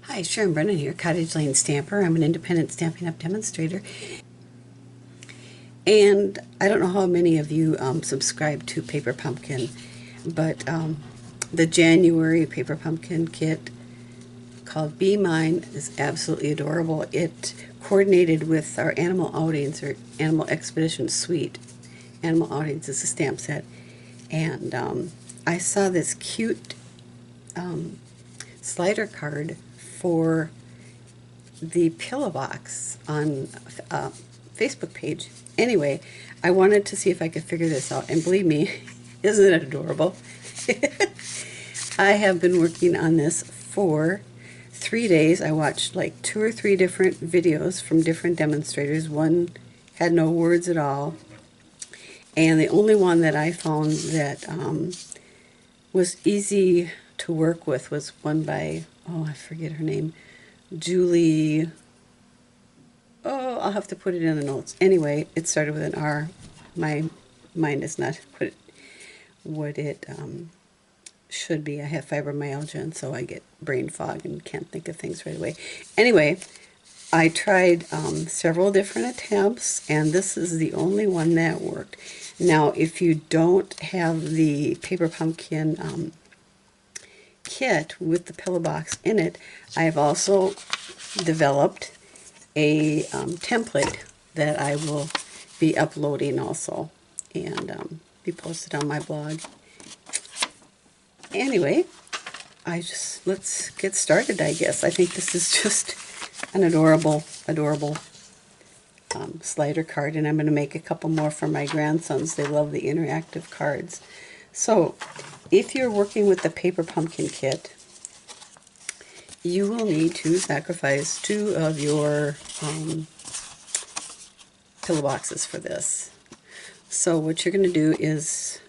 Hi, Sharon Brennan here, Cottage Lane Stamper. I'm an independent Stampin' Up! Demonstrator. And I don't know how many of you subscribe to Paper Pumpkin, but the January Paper Pumpkin kit called Be Mine is absolutely adorable. It coordinated with our Animal Outings or Animal Expedition Suite. Animal Outings is a stamp set. And I saw this cute slider card for the pillow box on Facebook page. Anyway, I wanted to see if I could figure this out, and believe me, isn't it adorable? I have been working on this for 3 days. I watched like 2 or 3 different videos from different demonstrators. One had no words at all, and the only one that I found that was easy to work with was one by, oh, I forget her name, Julie. Oh, I'll have to put it in the notes. Anyway, it started with an R. My mind is not what it should be. I have fibromyalgia, and so I get brain fog and can't think of things right away. Anyway, I tried several different attempts, and this is the only one that worked. Now, if you don't have the Paper Pumpkin kit with the pillow box in it, I've also developed a template that I will be uploading also and be posted on my blog. Anyway, let's get started, I guess. I think this is just an adorable slider card, and I'm going to make a couple more for my grandsons. They love the interactive cards. So, if you're working with the Paper Pumpkin kit, you will need to sacrifice 2 of your pillow boxes for this. So what you're going to do is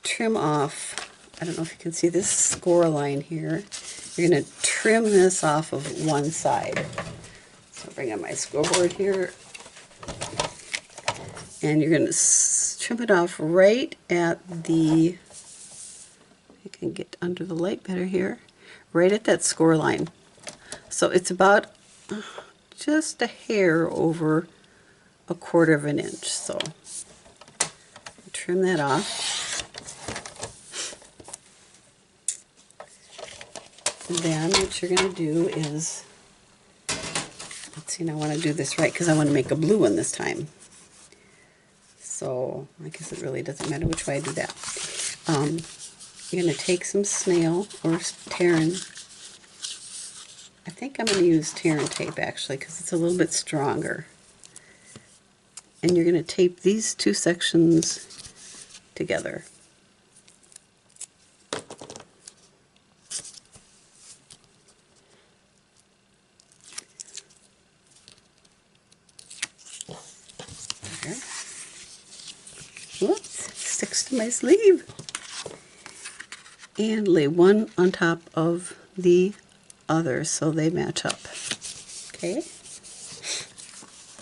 trim off, I don't know if you can see this score line here. You're going to trim this off of one side. So I'll bring up my scoreboard here. And you're going to trim it off right at the, you can get under the light better here, right at that score line. So it's about just a hair over 1/4 of an inch. So trim that off. And then what you're going to do is, let's see, now I want to do this right because I want to make a blue one this time. So I guess it really doesn't matter which way I do that. You're going to take some snail or Terran. I think I'm going to use Terran tape actually because it's a little bit stronger. And you're going to tape these 2 sections together. There. Whoops, sticks to my sleeve. And lay one on top of the other so they match up. Okay?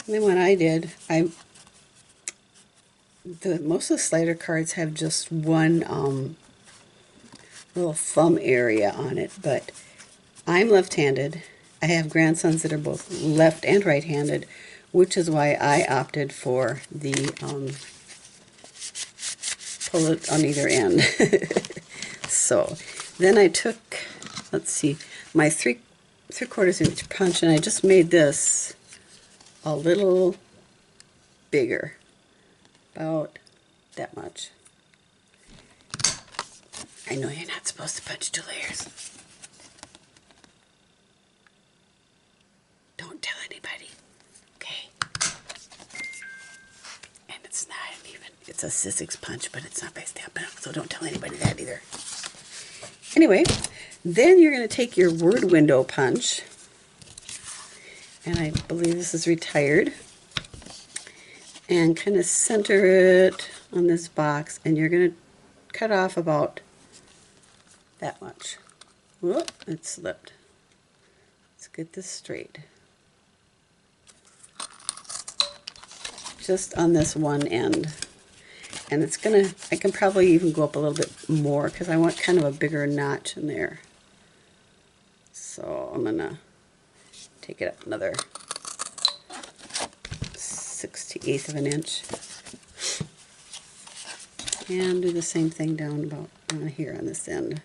And then what I did, most of the slider cards have just one little thumb area on it, but I'm left-handed. I have grandsons that are both left and right-handed, which is why I opted for the pull it on either end. So then I took, let's see, my 3/4 inch punch, and I just made this a little bigger, about that much. I know you're not supposed to punch 2 layers. Don't tell anybody, okay? And it's not even, it's a Sizzix punch, but it's not by Stampin' Up!, so don't tell anybody that either. Anyway, then you're going to take your word window punch, and I believe this is retired, and kind of center it on this box, and you're going to cut off about that much. Whoop, it slipped. Let's get this straight. Just on this one end. And it's gonna, I can probably even go up a little bit more because I want kind of a bigger notch in there. So I'm gonna take it up another 1/68 of an inch and do the same thing down about on here on this end.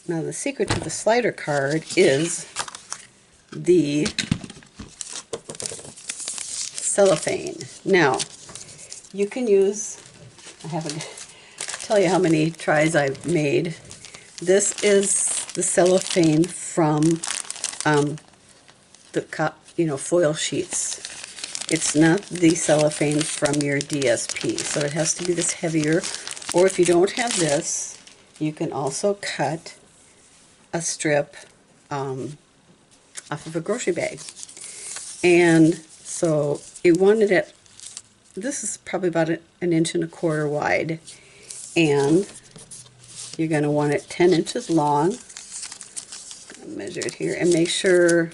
Now the secret to the slider card is the cellophane. Now you can use, I haven't tell you how many tries I've made. This is the cellophane from the foil sheets. It's not the cellophane from your DSP, so it has to be this heavier. Or if you don't have this, you can also cut a strip off of a grocery bag. And so it wanted it, this is probably about an 1.25 inches wide, and you're going to want it 10 inches long. Measure it here and make sure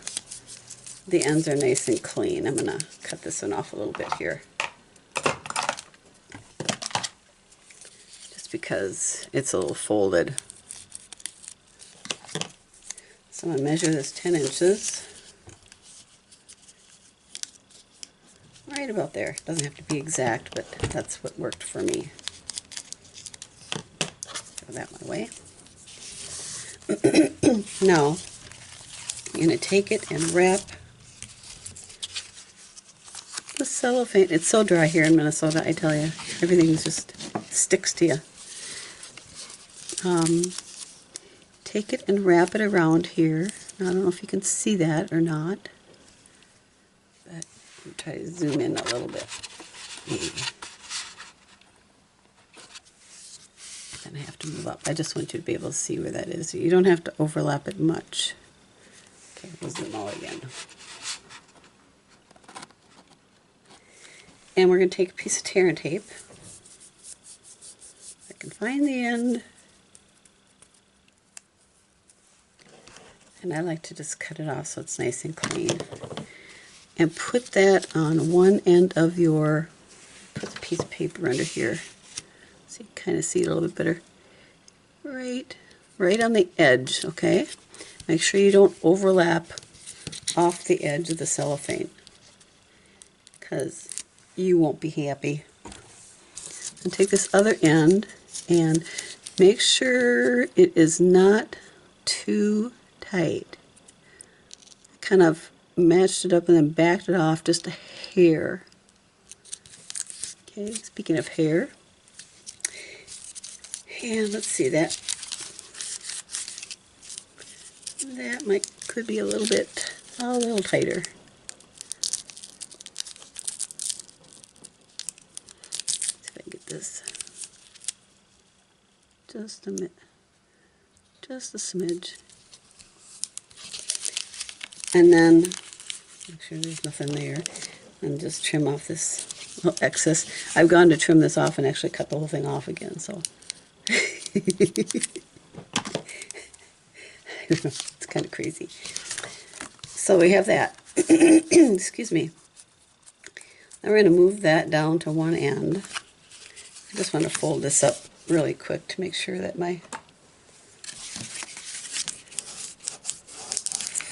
the ends are nice and clean. I'm going to cut this one off a little bit here, just because it's a little folded. So I'm going to measure this 10 inches. Right about there. Doesn't have to be exact, but that's what worked for me. Throw that one away. Now, I'm going to take it and wrap the cellophane. It's so dry here in Minnesota, I tell you. Everything just sticks to you. Take it and wrap it around here. Now, I don't know if you can see that or not, but I'll try to zoom in a little bit. And I have to move up. I just want you to be able to see where that is. You don't have to overlap it much. Okay, we'll zoom out again. And we're going to take a piece of tear and tape. I can find the end. And I like to just cut it off so it's nice and clean. And put that on one end of your, put the piece of paper under here. So you kind of see it a little bit better. Right on the edge, okay? Make sure you don't overlap off the edge of the cellophane, because you won't be happy. And take this other end and make sure it is not too tight. Kind of matched it up and then backed it off just a hair. Okay, speaking of hair, and let's see, that could be a little tighter. See if I can get this just a smidge. And then make sure there's nothing there, and just trim off this little excess. I've gone to trim this off and actually cut the whole thing off again, so it's kind of crazy. So we have that. Excuse me. Now we're going to move that down to one end. I just want to fold this up really quick to make sure that my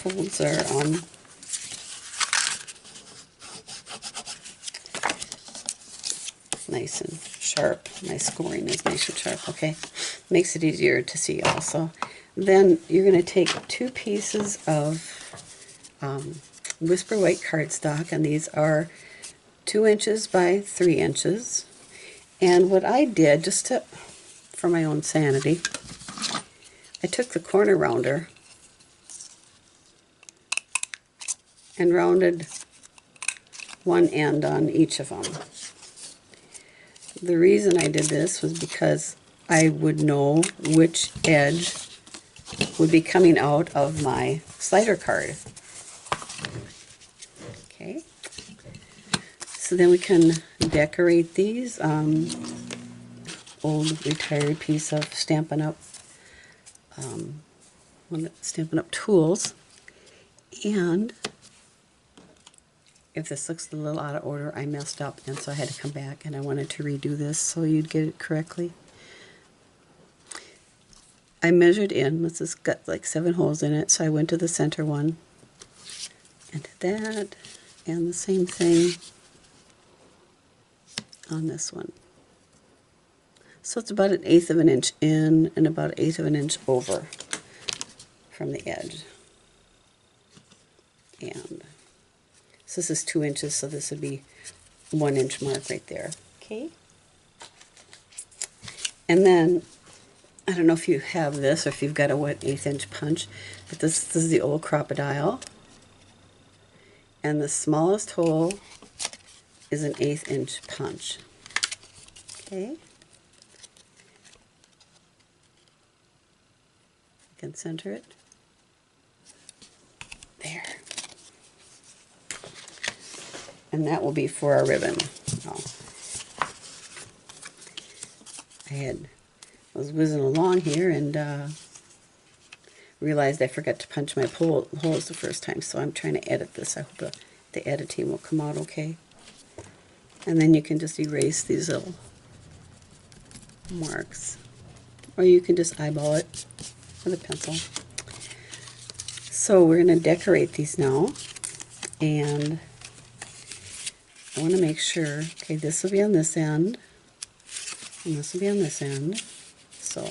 folds are nice and sharp. My scoring is nice and sharp. Okay, makes it easier to see also. Then you're going to take 2 pieces of Whisper White cardstock, and these are 2 inches by 3 inches. And what I did, just for my own sanity, I took the corner rounder and rounded one end on each of them. The reason I did this was because I would know which edge would be coming out of my slider card. Okay, so then we can decorate these. Old retired piece of Stampin' Up! Stampin' Up! Tools. And if this looks a little out of order, I messed up, and so I had to come back and I wanted to redo this so you'd get it correctly. I measured in, this has got like 7 holes in it, so I went to the center one and did that, and the same thing on this one. So it's about 1/8 of an inch in and about 1/8 of an inch over from the edge. And so this is 2 inches, so this would be 1 inch mark right there. Okay. And then, I don't know if you have this or if you've got a 1/8 inch punch, but this is the old Crop-A-Dile. And the smallest hole is an 1/8 inch punch. Okay. You can center it. There. And that will be for our ribbon. Oh. I was whizzing along here and realized I forgot to punch my holes the first time, so I'm trying to edit this. I hope the editing will come out okay. And then you can just erase these little marks, or you can just eyeball it with a pencil. So we're going to decorate these now, and I want to make sure, okay, this will be on this end, and this will be on this end. So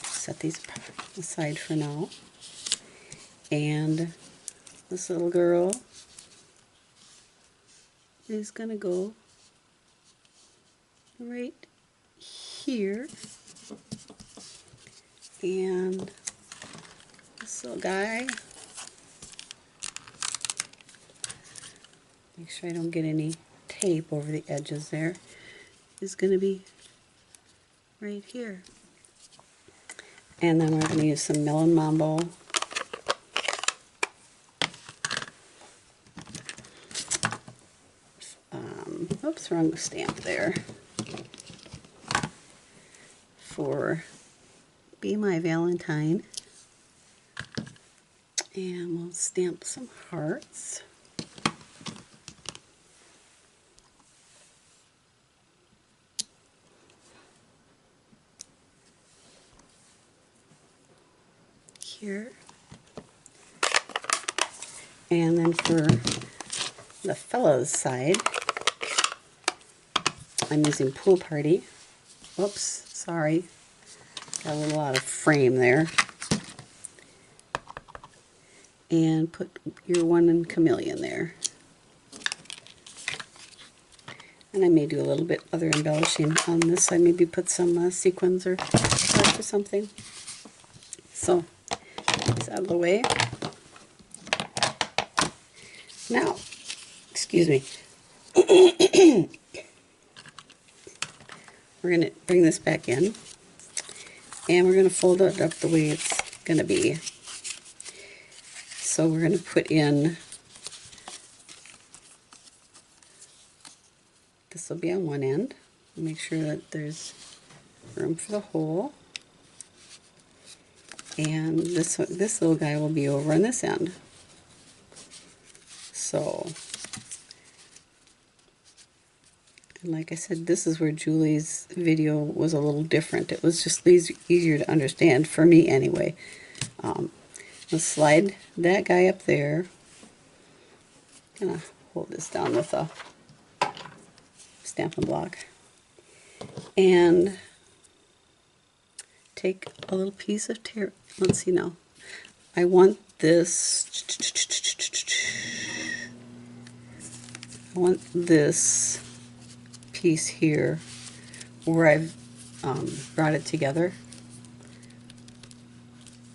set these aside for now. And this little girl is going to go right here. And this little guy, make sure I don't get any tape over the edges there, is going to be right here. And then we're going to use some Melon Mambo. Oops, wrong stamp there. For Be My Valentine. And we'll stamp some hearts. Here. And then for the fellows side, I'm using Pool Party. Whoops, sorry. Got a little out of frame there. And put your one in Chameleon there. And I may do a little bit other embellishing on this side. Maybe put some sequins or hearts or something. So, it's out of the way. Now, excuse me. We're going to bring this back in, and we're going to fold it up the way it's going to be. So we're going to put in, this will be on one end. Make sure that there's room for the hole. And this little guy will be over on this end. So, and like I said, this is where Julie's video was a little different. It was just easier to understand, for me anyway. Let's slide that guy up there. I'm going to hold this down with a Stampin' Block. And take a little piece of let's see now. I want this, I want this piece here where I've brought it together.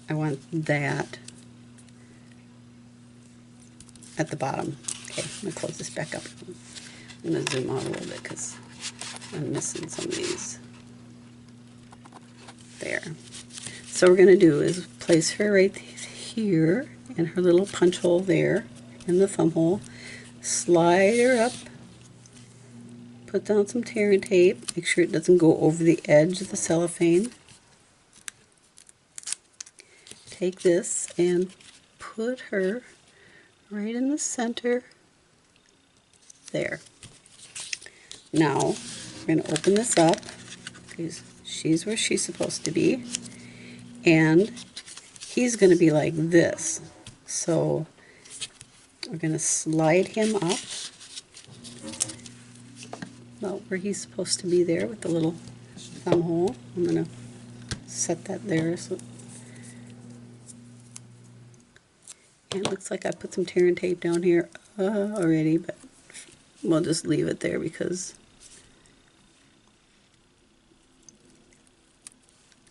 I want that at the bottom. Okay, I'm going to close this back up. I'm going to zoom out a little bit because I'm missing some of these. There. So what we're going to do is place her right here in her little punch hole there in the thumb hole. Slide her up. Put down some tear and tape. Make sure it doesn't go over the edge of the cellophane. Take this and put her right in the center there. Now we're going to open this up. Please She's where she's supposed to be. And he's going to be like this. So we're going to slide him up about where he's supposed to be there with the little thumb hole. I'm going to set that there. So and it looks like I put some tear and tape down here already, but we'll just leave it there because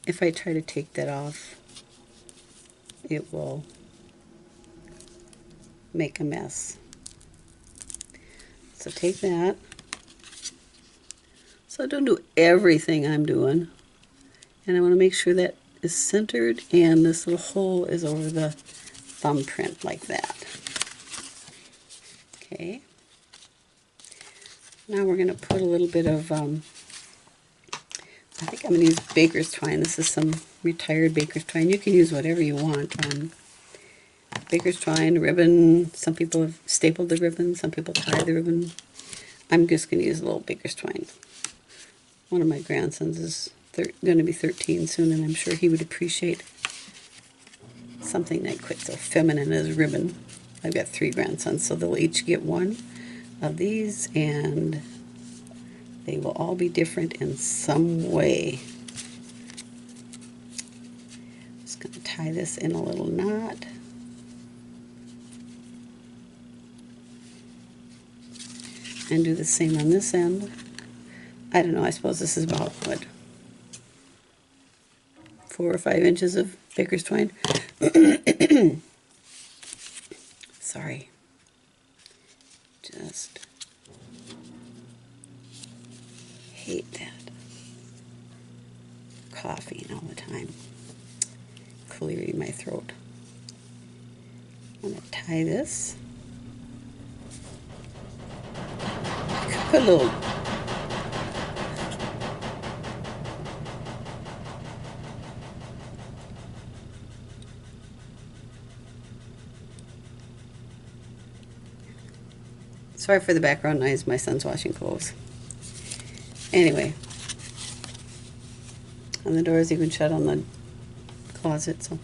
if I try to take that off, it will make a mess. So take that. So don't do everything I'm doing. And I want to make sure that is centered and this little hole is over the thumbprint like that. Okay. Now we're going to put a little bit of, I think I'm going to use baker's twine. This is some retired baker's twine. You can use whatever you want. Baker's twine, ribbon. Some people have stapled the ribbon. Some people tie the ribbon. I'm just going to use a little baker's twine. One of my grandsons is going to be 13 soon, and I'm sure he would appreciate something that quite so feminine as ribbon. I've got 3 grandsons, so they'll each get one of these, and they will all be different in some way. Just going to tie this in a little knot. And do the same on this end. I don't know, I suppose this is about, what, 4 or 5 inches of baker's twine. Sorry. Just hate that. Coughing all the time. Clearing my throat. I'm going to tie this. Put a little sorry for the background noise, my son's washing clothes. Anyway, and the door is even shut on the closet, so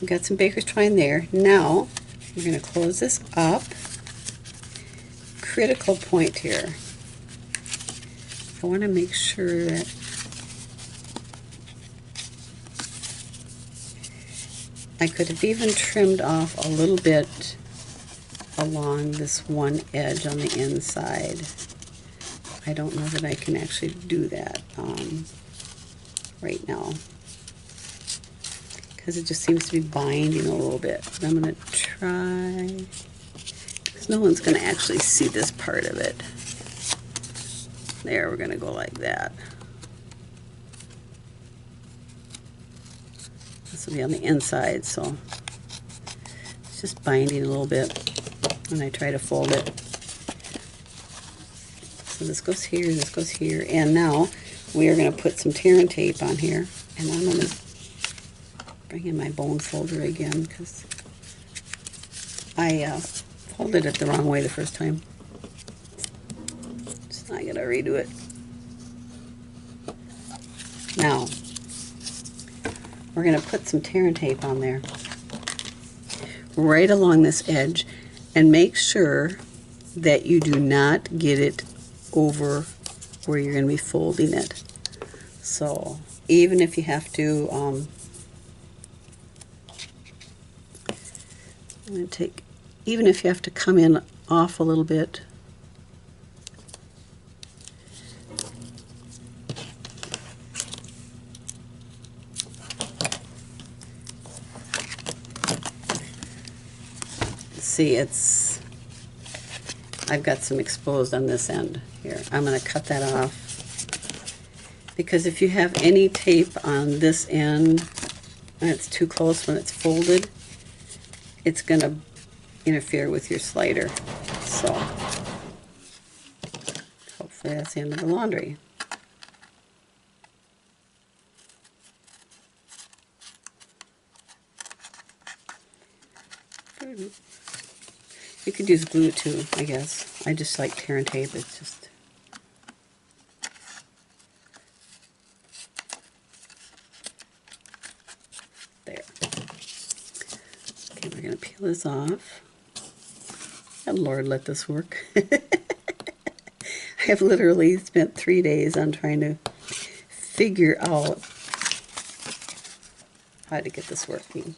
we've got some baker's twine there. Now we're going to close this up. Critical point here. I want to make sure that I could have even trimmed off a little bit along this one edge on the inside. I don't know that I can actually do that right now because it just seems to be binding a little bit. But I'm going to try, because no one's going to actually see this part of it. There, we're going to go like that. This will be on the inside, so it's just binding a little bit when I try to fold it. So this goes here, and now we are going to put some tear and tape on here, and I'm going to bring in my bone folder again because I folded it the wrong way the first time. So I got to redo it. Now we're going to put some tear and tape on there right along this edge, and make sure that you do not get it over where you're going to be folding it. So even if you have to, I'm going to take, even if you have to come in off a little bit, see, I've got some exposed on this end here. I'm going to cut that off because if you have any tape on this end and it's too close when it's folded, it's going to interfere with your slider. So hopefully that's the end of the laundry. You could use glue too, I guess. I just like tear and tape. It's just peel this off. And Lord, let this work. I have literally spent 3 days on trying to figure out how to get this working.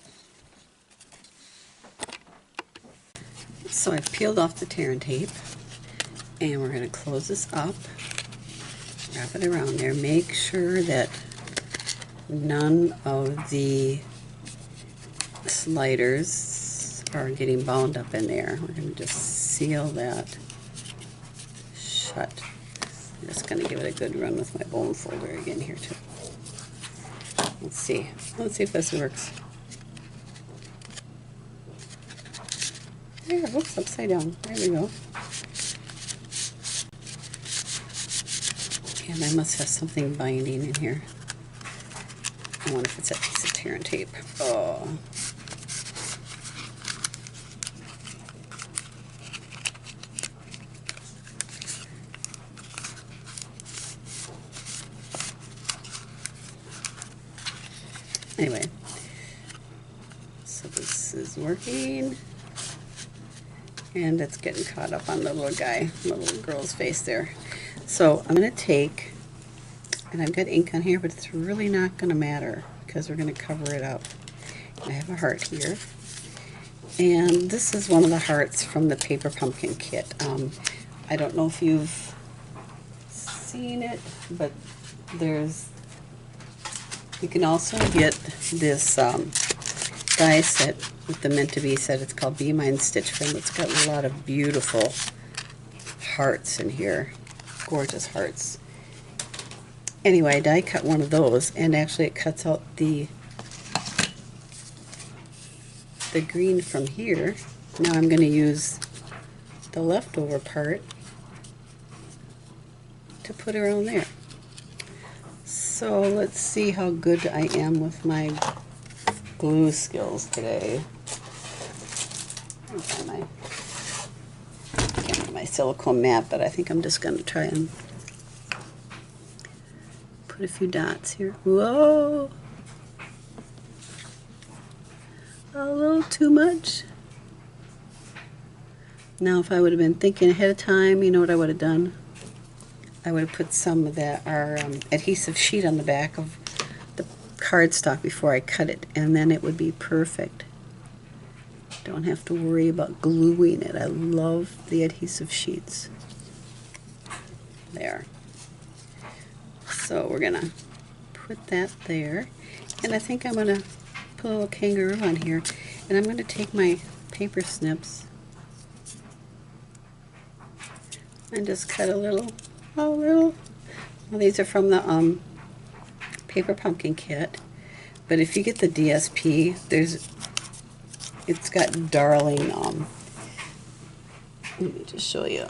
So I've peeled off the tear and tape, and we're going to close this up, wrap it around there, make sure that none of the sliders are getting bound up in there. We're going to just seal that shut. I'm just going to give it a good run with my bone folder again here too. Let's see if this works. There, whoops, upside down. There we go. And I must have something binding in here. I wonder if it's that piece of tear and tape. Oh. Anyway, so this is working, and it's getting caught up on the little guy, the little girl's face there. So I'm going to take, and I've got ink on here, but it's really not going to matter because we're going to cover it up. I have a heart here, and this is one of the hearts from the Paper Pumpkin kit. I don't know if you've seen it, but you can also get this die set with the meant to be set. It's called Be Mine Stitch Film. It's got a lot of beautiful hearts in here, gorgeous hearts. Anyway, I die cut one of those, and actually it cuts out the green from here. Now I'm going to use the leftover part to put around there. So let's see how good I am with my glue skills today. I can't get my silicone mat, but I think I'm just going to try and put a few dots here. Whoa! A little too much. Now if I would have been thinking ahead of time, you know what I would have done? I would have put some of that adhesive sheet on the back of the cardstock before I cut it, and then it would be perfect. Don't have to worry about gluing it. I love the adhesive sheets. There. So we're gonna put that there, and I think I'm gonna put a little kangaroo on here, and I'm gonna take my paper snips and just cut a little. Well, these are from the Paper Pumpkin kit, but if you get the DSP, it's got darling, let me just show you,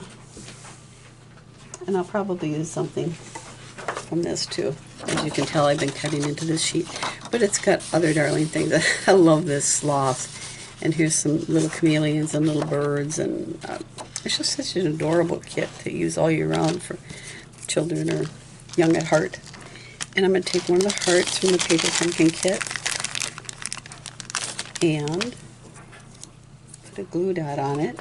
and I'll probably use something from this too. As you can tell, I've been cutting into this sheet, but it's got other darling things. I love this sloth, and here's some little chameleons and little birds, and it's just such an adorable kit to use all year round for children or young at heart. And I'm going to take one of the hearts from the Paper Pumpkin kit and put a glue dot on it.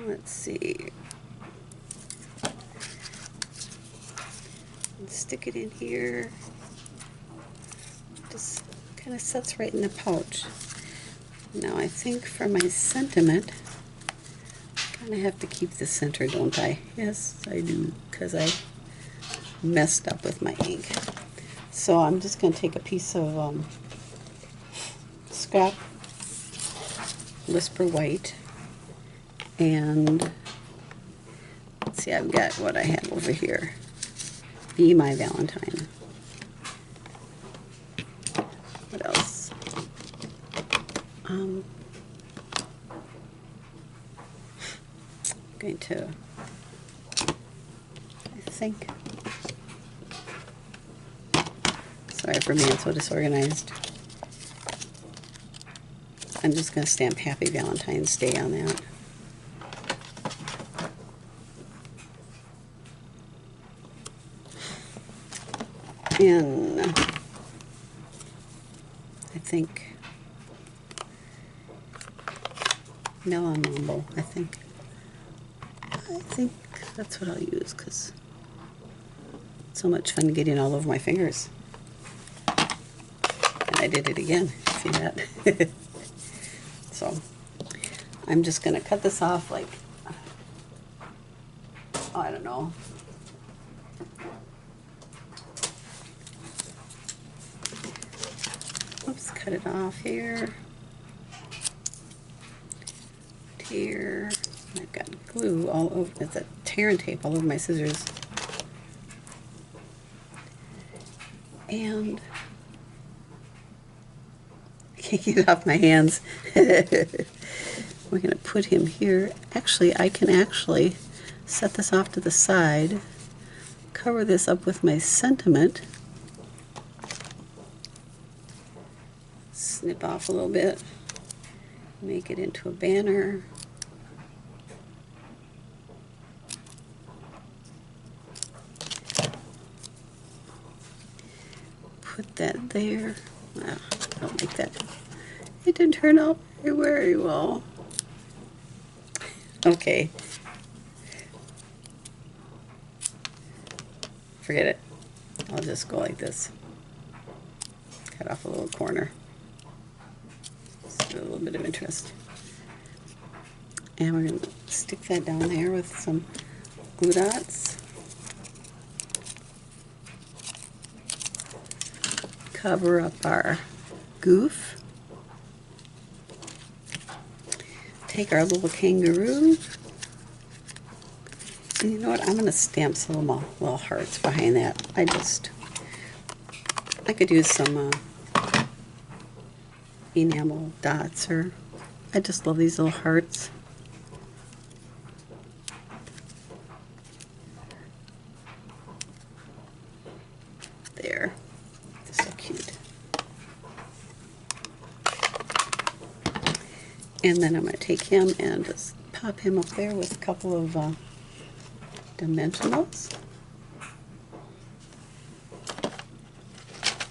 Let's see. And stick it in here. Just kind of sets right in the pouch. Now I think for my sentiment, I kind of have to keep the center, don't I? Yes, I do, because I messed up with my ink. So I'm just going to take a piece of scrap Whisper White, and let's see, I've got what I have over here. Be My Valentine. What else? I'm going to, I think, sorry for being so disorganized. I'm just going to stamp Happy Valentine's Day on that. And think Melon Mambo, I think that's what I'll use, because it's so much fun getting all over my fingers. And I did it again, see that? So I'm just going to cut this off like, oh, I don't know. Oops, cut it off here. Here. I've got glue all over, it's a tear and tape all over my scissors. And I can't get it off my hands. We're going to put him here. Actually, I can actually set this off to the side, cover this up with my sentiment, snip off a little bit, make it into a banner. Put that there. Well, don't make that. It didn't turn out very well. Okay. Forget it. I'll just go like this. Cut off a little corner. Just a little bit of interest. And we're going to stick that down there with some glue dots. Cover up our goof. Take our little kangaroo. And you know what? I'm going to stamp some little hearts behind that. I could use some enamel dots, or I just love these little hearts. There. They're so cute. And then I'm going to take him and just pop him up there with a couple of dimensionals.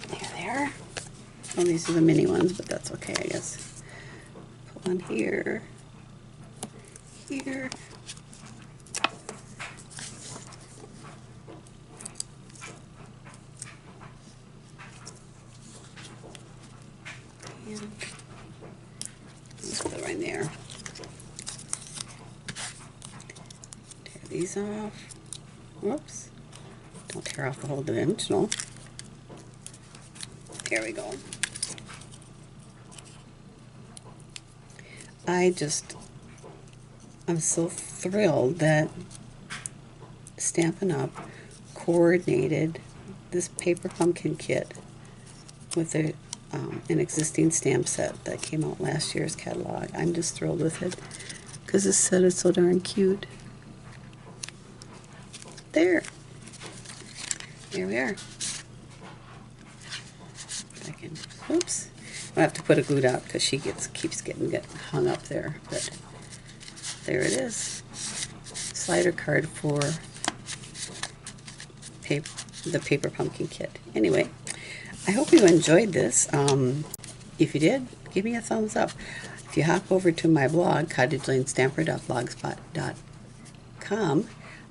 There they are. Well, these are the mini ones, but that's okay, I guess. Put one here, here. And let's put it right there. Tear these off. Whoops. Don't tear off the whole dimensional. There we go. I'm so thrilled that Stampin' Up! Coordinated this paper pumpkin kit with an existing stamp set that came out last year's catalog. I'm just thrilled with it because this set is so darn cute. There we are. If I can, oops. I have to put a glue dot because she keeps getting hung up there. But there it is. Slider card for the paper pumpkin kit. Anyway, I hope you enjoyed this. If you did, give me a thumbs up. If you hop over to my blog, cottagelanestamper.blogspot.com,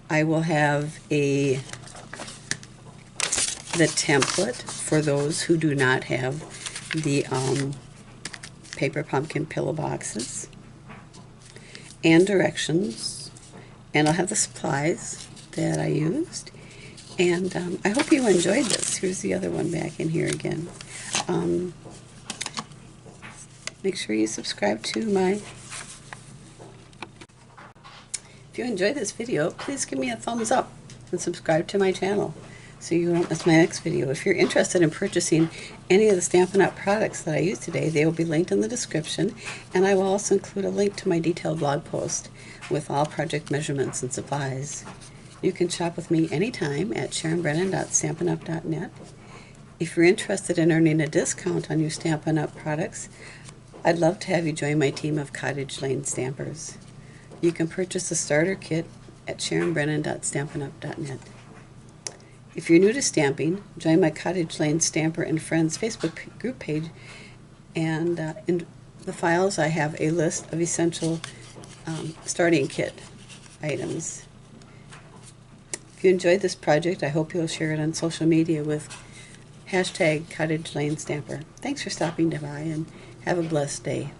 I will have the template for those who do not have the paper pumpkin pillow boxes, and directions, and I'll have the supplies that I used. And I hope you enjoyed this. Here's the other one back in here again. Make sure you subscribe to my... If you enjoyed this video, please give me a thumbs up and subscribe to my channel so you don't miss my next video. If you're interested in purchasing any of the Stampin' Up! Products that I used today, they will be linked in the description, and I will also include a link to my detailed blog post with all project measurements and supplies. You can shop with me anytime at SharonBrennan.stampinup.net. If you're interested in earning a discount on your Stampin' Up! Products, I'd love to have you join my team of Cottage Lane Stampers. You can purchase a starter kit at SharonBrennan.stampinup.net. If you're new to stamping, join my Cottage Lane Stamper and Friends Facebook group page And in the files, I have a list of essential starting kit items. If you enjoyed this project, I hope you'll share it on social media with #Cottage Lane Stamper. Thanks for stopping by and have a blessed day.